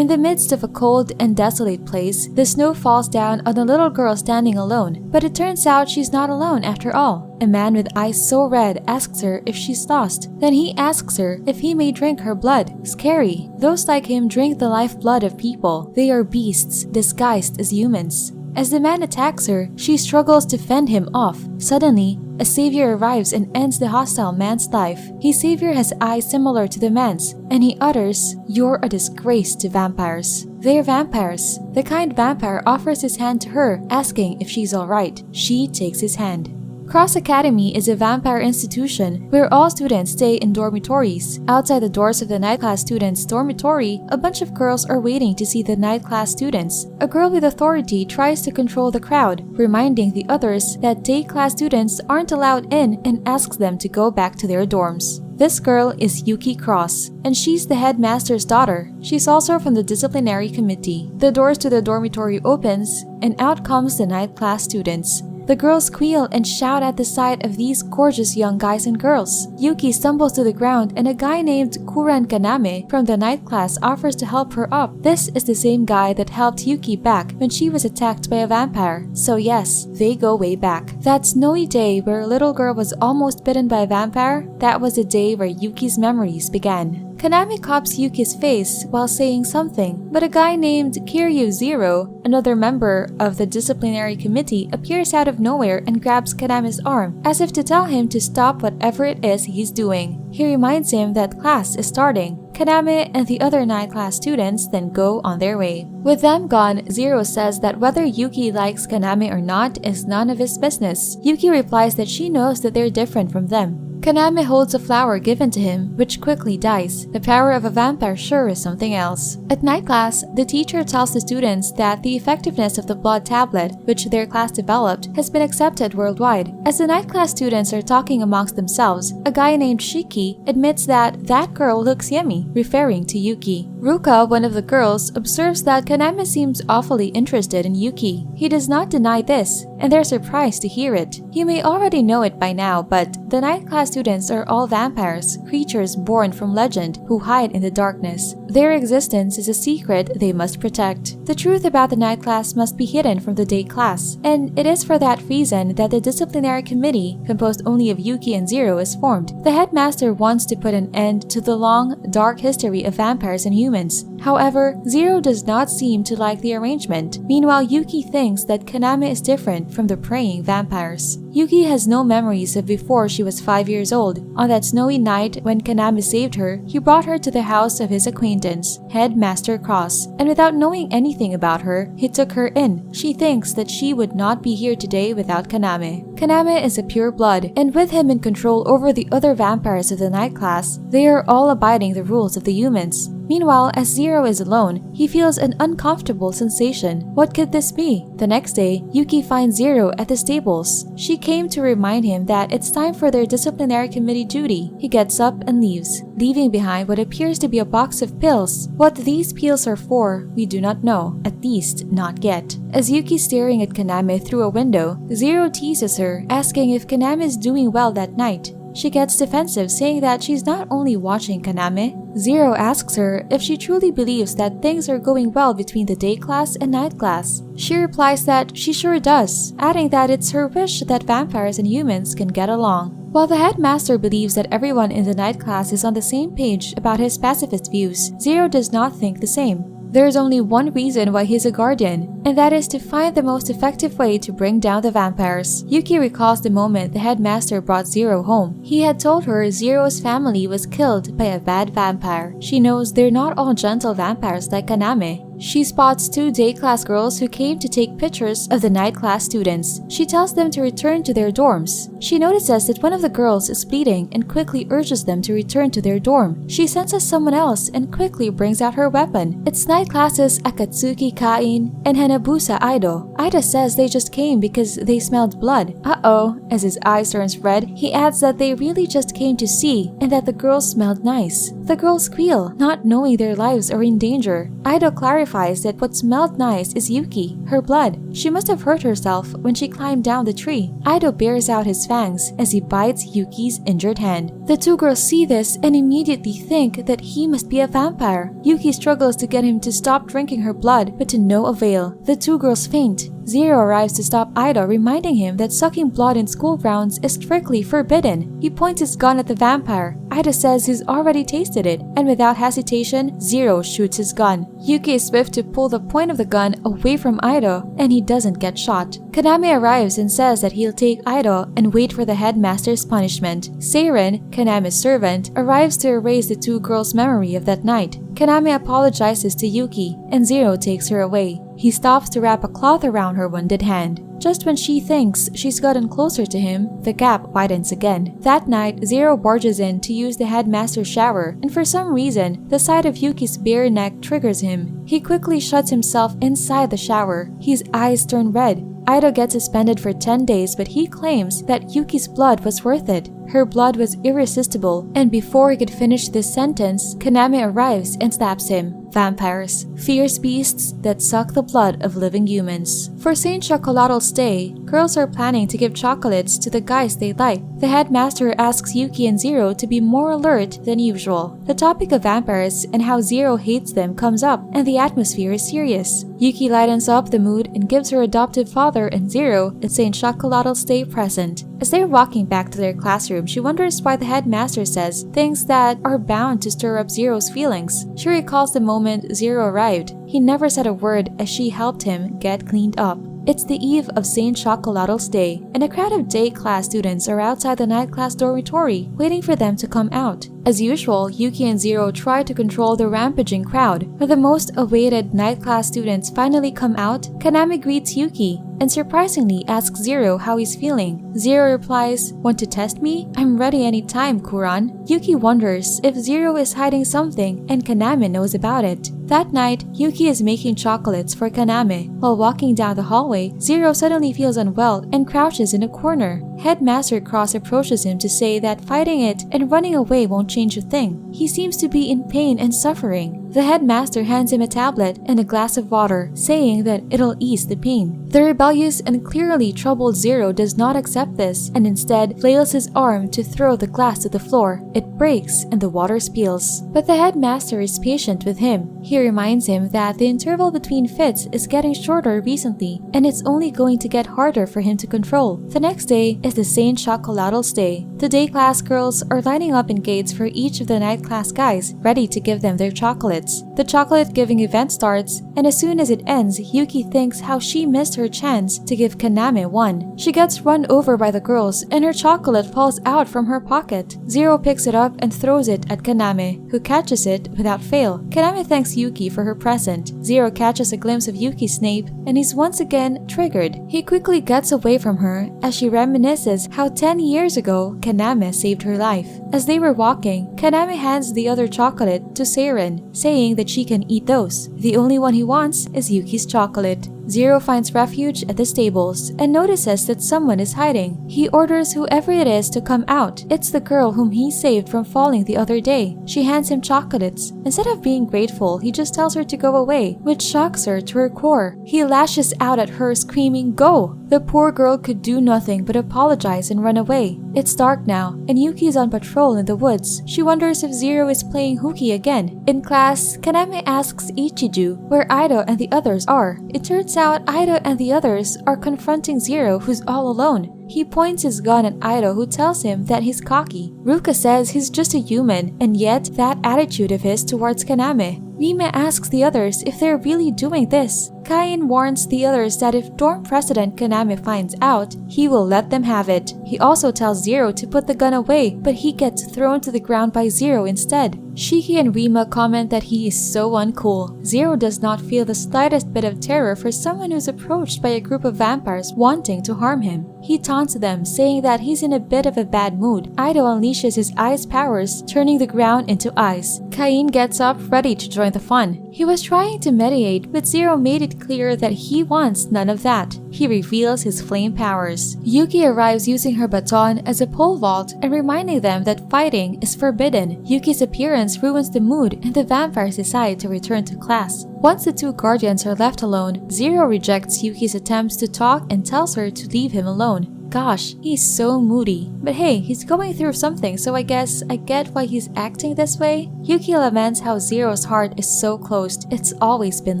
In the midst of a cold and desolate place, the snow falls down on a little girl standing alone, but it turns out she's not alone after all. A man with eyes so red asks her if she's lost. Then he asks her if he may drink her blood. Scary. Those like him drink the lifeblood of people. They are beasts disguised as humans. As the man attacks her, she struggles to fend him off. Suddenly, a savior arrives and ends the hostile man's life. His savior has eyes similar to the man's, and he utters, "You're a disgrace to vampires." They're vampires. The kind vampire offers his hand to her, asking if she's alright. She takes his hand. Cross Academy is a vampire institution where all students stay in dormitories. Outside the doors of the night class students' dormitory, a bunch of girls are waiting to see the night class students. A girl with authority tries to control the crowd, reminding the others that day class students aren't allowed in and asks them to go back to their dorms. This girl is Yuki Cross, and she's the headmaster's daughter. She's also from the disciplinary committee. The doors to the dormitory opens, and out comes the night class students. The girls squeal and shout at the sight of these gorgeous young guys and girls. Yuki stumbles to the ground and a guy named Yuki and Kaname from the night class offers to help her up. This is the same guy that helped Yuki back when she was attacked by a vampire. So yes, they go way back. That snowy day where a little girl was almost bitten by a vampire, that was the day where Yuki's memories began. Kaname cops Yuki's face while saying something, but a guy named Yuki and Zero, another member of the disciplinary committee, appears out of nowhere and grabs Kaname's arm, as if to tell him to stop whatever it is he's doing. He reminds him that class is starting. Kaname and the other night class students then go on their way. With them gone, Zero says that whether Yuki likes Kaname or not is none of his business. Yuki replies that she knows that they're different from them. Kaname holds a flower given to him, which quickly dies. The power of a vampire sure is something else. At night class, the teacher tells the students that the effectiveness of the blood tablet, which their class developed, has been accepted worldwide. As the night class students are talking amongst themselves, a guy named Shiki admits that that girl looks yummy, referring to Yuki. Ruka, one of the girls, observes that Kaname seems awfully interested in Yuki. He does not deny this, and they're surprised to hear it. You may already know it by now, but the night class students are all vampires, creatures born from legend who hide in the darkness. Their existence is a secret they must protect. The truth about the night class must be hidden from the day class, and it is for that reason that the disciplinary committee, composed only of Yuki and Zero, is formed. The headmaster wants to put an end to the long, dark history of vampires and humans. However, Zero does not seem to like the arrangement. Meanwhile, Yuki thinks that Kaname is different from the preying vampires. Yuki has no memories of before she was 5 years old. On that snowy night when Kaname saved her, he brought her to the house of his acquaintance, Headmaster Cross, and without knowing anything about her, he took her in. She thinks that she would not be here today without Kaname. Kaname is a pure blood, and with him in control over the other vampires of the night class, they are all abiding the rules of the humans. Meanwhile, as Zero is alone, he feels an uncomfortable sensation. What could this be? The next day, Yuki finds Zero at the stables. She came to remind him that it's time for their disciplinary committee duty. He gets up and leaves, leaving behind what appears to be a box of pills. What these pills are for, we do not know, at least not yet. As Yuki's staring at Kaname through a window, Zero teases her, asking if Kaname is doing well that night. She gets defensive, saying that she's not only watching Kaname. Zero asks her if she truly believes that things are going well between the day class and night class. She replies that she sure does, adding that it's her wish that vampires and humans can get along. While the headmaster believes that everyone in the night class is on the same page about his pacifist views, Zero does not think the same. There is only one reason why he's a guardian, and that is to find the most effective way to bring down the vampires. Yuki recalls the moment the headmaster brought Zero home. He had told her Zero's family was killed by a bad vampire. She knows they're not all gentle vampires like Kaname. She spots 2 day class girls who came to take pictures of the night class students. She tells them to return to their dorms. She notices that one of the girls is bleeding and quickly urges them to return to their dorm. She senses someone else and quickly brings out her weapon. It's night classes Akatsuki Kain and Hanabusa Aido. Aida says they just came because they smelled blood. Uh-oh. As his eyes turns red, he adds that they really just came to see and that the girls smelled nice. The girls squeal, not knowing their lives are in danger. Aido clarifies clarifies that what smelled nice is Yuki, her blood. She must have hurt herself when she climbed down the tree. Ido bears out his fangs as he bites Yuki's injured hand. The two girls see this and immediately think that he must be a vampire. Yuki struggles to get him to stop drinking her blood, but to no avail. The two girls faint. Zero arrives to stop Ido, reminding him that sucking blood in school grounds is strictly forbidden. He points his gun at the vampire. Ido says he's already tasted it, and without hesitation, Zero shoots his gun. Yuki is swift to pull the point of the gun away from Ido, and he doesn't get shot. Kaname arrives and says that he'll take Ido and wait for the headmaster's punishment. Seiren, Kaname's servant, arrives to erase the two girls' memory of that night. Kaname apologizes to Yuki, and Zero takes her away. He stops to wrap a cloth around her wounded hand. Just when she thinks she's gotten closer to him, the gap widens again. That night, Zero barges in to use the headmaster's shower, and for some reason, the sight of Yuki's bare neck triggers him. He quickly shuts himself inside the shower. His eyes turn red. Ido gets suspended for 10 days, but he claims that Yuki's blood was worth it. Her blood was irresistible, and before he could finish this sentence, Kaname arrives and slaps him. Vampires, fierce beasts that suck the blood of living humans. For St. Chocolatle's Day, girls are planning to give chocolates to the guys they like. The headmaster asks Yuki and Zero to be more alert than usual. The topic of vampires and how Zero hates them comes up, and the atmosphere is serious. Yuki lightens up the mood and gives her adoptive father and Zero a St. Chocolatle's Day present. As they're walking back to their classroom, she wonders why the headmaster says things that are bound to stir up Zero's feelings. She recalls the moment Zero arrived. He never said a word as she helped him get cleaned up. It's the eve of St. Chocolatle's Day, and a crowd of day class students are outside the night class dormitory, waiting for them to come out. As usual, Yuki and Zero try to control the rampaging crowd. When the most awaited night class students finally come out, Kaname greets Yuki and surprisingly asks Zero how he's feeling. Zero replies, "Want to test me? I'm ready anytime, Kuran." Yuki wonders if Zero is hiding something and Kaname knows about it. That night, Yuki is making chocolates for Kaname. While walking down the hallway, Zero suddenly feels unwell and crouches in a corner. Headmaster Cross approaches him to say that fighting it and running away won't change a thing. He seems to be in pain and suffering. The headmaster hands him a tablet and a glass of water, saying that it'll ease the pain. The rebellious and clearly troubled Zero does not accept this and instead flails his arm to throw the glass to the floor. It breaks and the water spills. But the headmaster is patient with him. He reminds him that the interval between fits is getting shorter recently and it's only going to get harder for him to control. The next day is the St. Chocolatle's Day. The day class girls are lining up in gates for each of the night class guys, ready to give them their chocolates. The chocolate giving event starts, and as soon as it ends, Yuki thinks how she missed her chance to give Kaname one. She gets run over by the girls, and her chocolate falls out from her pocket. Zero picks it up and throws it at Kaname, who catches it without fail. Kaname thanks Yuki for her present. Zero catches a glimpse of Yuki's nape, and he's once again triggered. He quickly gets away from her as she reminisces how 10 years ago, Kaname saved her life. As they were walking, Kaname hands the other chocolate to Seiren, saying that she can eat those. The only one he wants is Yuki's chocolate. Zero finds refuge at the stables and notices that someone is hiding. He orders whoever it is to come out. It's the girl whom he saved from falling the other day. She hands him chocolates. Instead of being grateful, he just tells her to go away, which shocks her to her core. He lashes out at her, screaming, "Go!" The poor girl could do nothing but apologize and run away. It's dark now, and Yuki is on patrol in the woods. She wonders if Zero is playing hooky again. In class, Kaname asks Ichiju where Ido and the others are. It turns out Ido and the others are confronting Zero, who's all alone. He points his gun at Ido, who tells him that he's cocky. Ruka says he's just a human, and yet that attitude of his towards Kaname. Mime asks the others if they're really doing this. Kain warns the others that if dorm president Kaname finds out, he will let them have it. He also tells Zero to put the gun away, but he gets thrown to the ground by Zero instead. Shiki and Rima comment that he is so uncool. Zero does not feel the slightest bit of terror for someone who's approached by a group of vampires wanting to harm him. He taunts them, saying that he's in a bit of a bad mood. Ido unleashes his ice powers, turning the ground into ice. Kain gets up, ready to join the fun. He was trying to mediate, but Zero made it clear that he wants none of that. He reveals his flame powers. Yuki arrives using her baton as a pole vault and reminding them that fighting is forbidden. Yuki's appearance silence ruins the mood and the vampires decide to return to class. Once the two guardians are left alone, Zero rejects Yuki's attempts to talk and tells her to leave him alone. Gosh, he's so moody. But hey, he's going through something, so I guess I get why he's acting this way. Yuki laments how Zero's heart is so closed. It's always been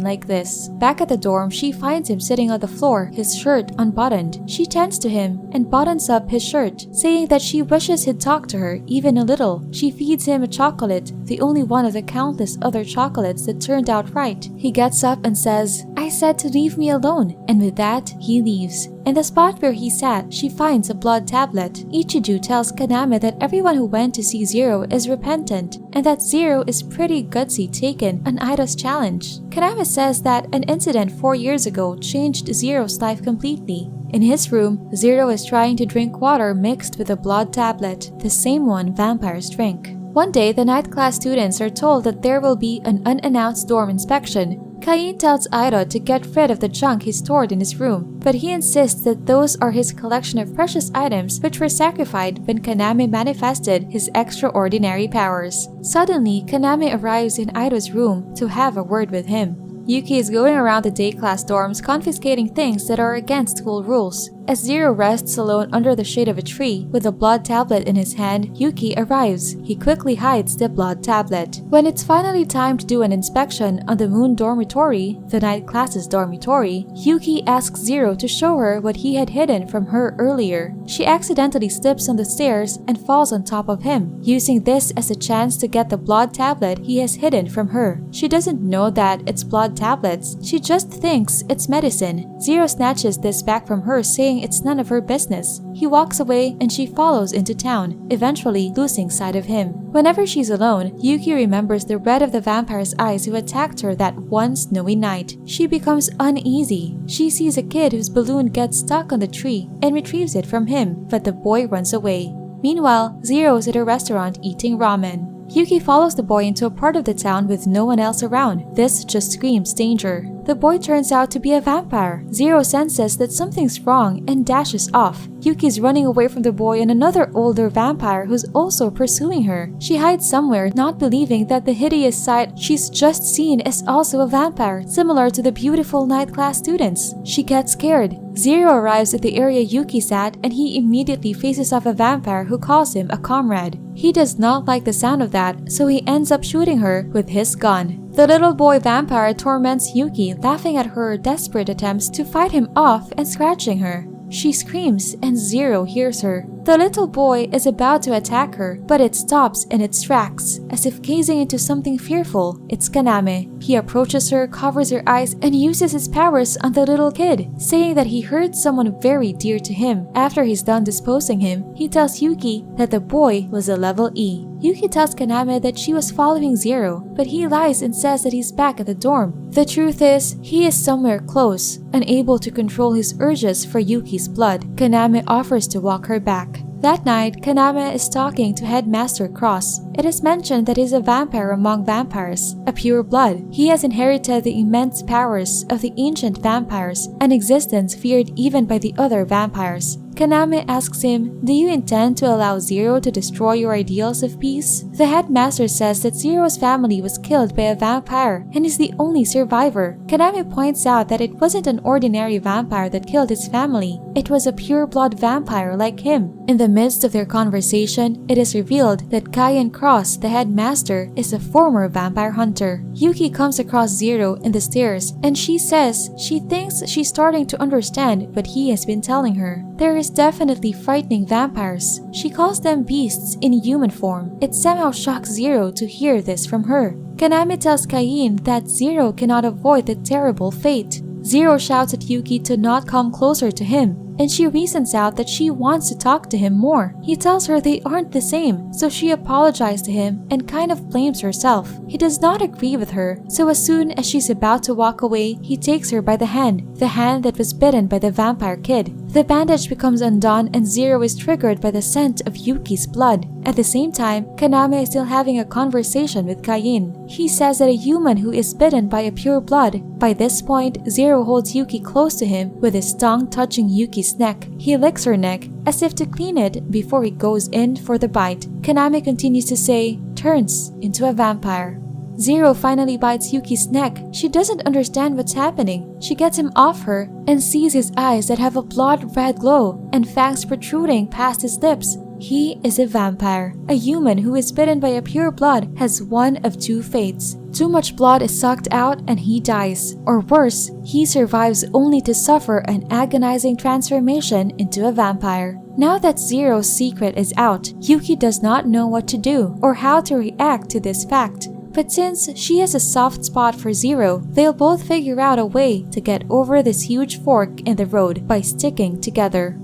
like this. Back at the dorm, she finds him sitting on the floor, his shirt unbuttoned. She tends to him and buttons up his shirt, saying that she wishes he'd talk to her even a little. She feeds him a chocolate, the only one of the countless other chocolates that turned out right. He gets up and says, "I said to leave me alone," and with that, he leaves. In the spot where he sat, she finds a blood tablet. Ichiju tells Kaname that everyone who went to see Zero is repentant, and that Zero is pretty gutsy taking an idol's challenge. Kaname says that an incident 4 years ago changed Zero's life completely. In his room, Zero is trying to drink water mixed with a blood tablet, the same one vampires drink. One day, the night class students are told that there will be an unannounced dorm inspection. Kain tells Ido to get rid of the junk he stored in his room, but he insists that those are his collection of precious items which were sacrificed when Kaname manifested his extraordinary powers. Suddenly, Kaname arrives in Ido's room to have a word with him. Yuki is going around the day class dorms confiscating things that are against school rules. As Zero rests alone under the shade of a tree with a blood tablet in his hand, Yuki arrives. He quickly hides the blood tablet. When it's finally time to do an inspection on the Moon Dormitory, the night class's dormitory, Yuki asks Zero to show her what he had hidden from her earlier. She accidentally slips on the stairs and falls on top of him, using this as a chance to get the blood tablet he has hidden from her. She doesn't know that it's blood tablets. She just thinks it's medicine. Zero snatches this back from her, saying it's none of her business. He walks away and she follows into town, eventually losing sight of him. Whenever she's alone, Yuki remembers the red of the vampire's eyes who attacked her that one snowy night. She becomes uneasy. She sees a kid whose balloon gets stuck on the tree and retrieves it from him, but the boy runs away. Meanwhile, Zero is at a restaurant eating ramen. Yuki follows the boy into a part of the town with no one else around. This just screams danger. The boy turns out to be a vampire. Zero senses that something's wrong and dashes off. Yuki's running away from the boy and another older vampire who's also pursuing her. She hides somewhere, not believing that the hideous sight she's just seen is also a vampire, similar to the beautiful night class students. She gets scared. Zero arrives at the area Yuki's at and he immediately faces off a vampire who calls him a comrade. He does not like the sound of that, so he ends up shooting her with his gun. The little boy vampire torments Yuki, laughing at her desperate attempts to fight him off and scratching her. She screams and Zero hears her. The little boy is about to attack her, but it stops in its tracks, as if gazing into something fearful. It's Kaname. He approaches her, covers her eyes, and uses his powers on the little kid, saying that he hurt someone very dear to him. After he's done disposing him, he tells Yuki that the boy was a level E. Yuki tells Kaname that she was following Zero, but he lies and says that he's back at the dorm. The truth is, he is somewhere close, unable to control his urges for Yuki's blood. Kaname offers to walk her back. That night, Kaname is talking to Headmaster Cross. It is mentioned that he's a vampire among vampires, a pure blood. He has inherited the immense powers of the ancient vampires, an existence feared even by the other vampires. Kaname asks him, "Do you intend to allow Zero to destroy your ideals of peace?" The headmaster says that Zero's family was killed by a vampire and is the only survivor. Kaname points out that it wasn't an ordinary vampire that killed his family. It was a pure-blood vampire like him. In the midst of their conversation, it is revealed that Kayan Cross, the headmaster, is a former vampire hunter. Yuki comes across Zero in the stairs and she says she thinks she's starting to understand what he has been telling her. There is definitely frightening vampires. She calls them beasts in human form. It somehow shocks Zero to hear this from her. Kaname tells Kain that Zero cannot avoid the terrible fate. Zero shouts at Yuki to not come closer to him, and she reasons out that she wants to talk to him more. He tells her they aren't the same, so she apologizes to him and kind of blames herself. He does not agree with her, so as soon as she's about to walk away, he takes her by the hand that was bitten by the vampire kid. The bandage becomes undone and Zero is triggered by the scent of Yuki's blood. At the same time, Kaname is still having a conversation with Kain. He says that a human who is bitten by a pure blood. By this point, Zero holds Yuki close to him with his tongue touching Yuki's neck. He licks her neck as if to clean it before he goes in for the bite. Kaname continues to say, turns into a vampire. Zero finally bites Yuki's neck. She doesn't understand what's happening. She gets him off her and sees his eyes that have a blood-red glow and fangs protruding past his lips. He is a vampire. A human who is bitten by a pure blood has one of two fates. Too much blood is sucked out and he dies. Or worse, he survives only to suffer an agonizing transformation into a vampire. Now that Zero's secret is out, Yuki does not know what to do or how to react to this fact. But since she has a soft spot for Zero, they'll both figure out a way to get over this huge fork in the road by sticking together.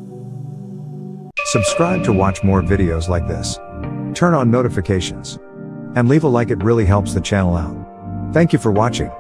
Subscribe to watch more videos like this. Turn on notifications. And leave a like, it really helps the channel out. Thank you for watching.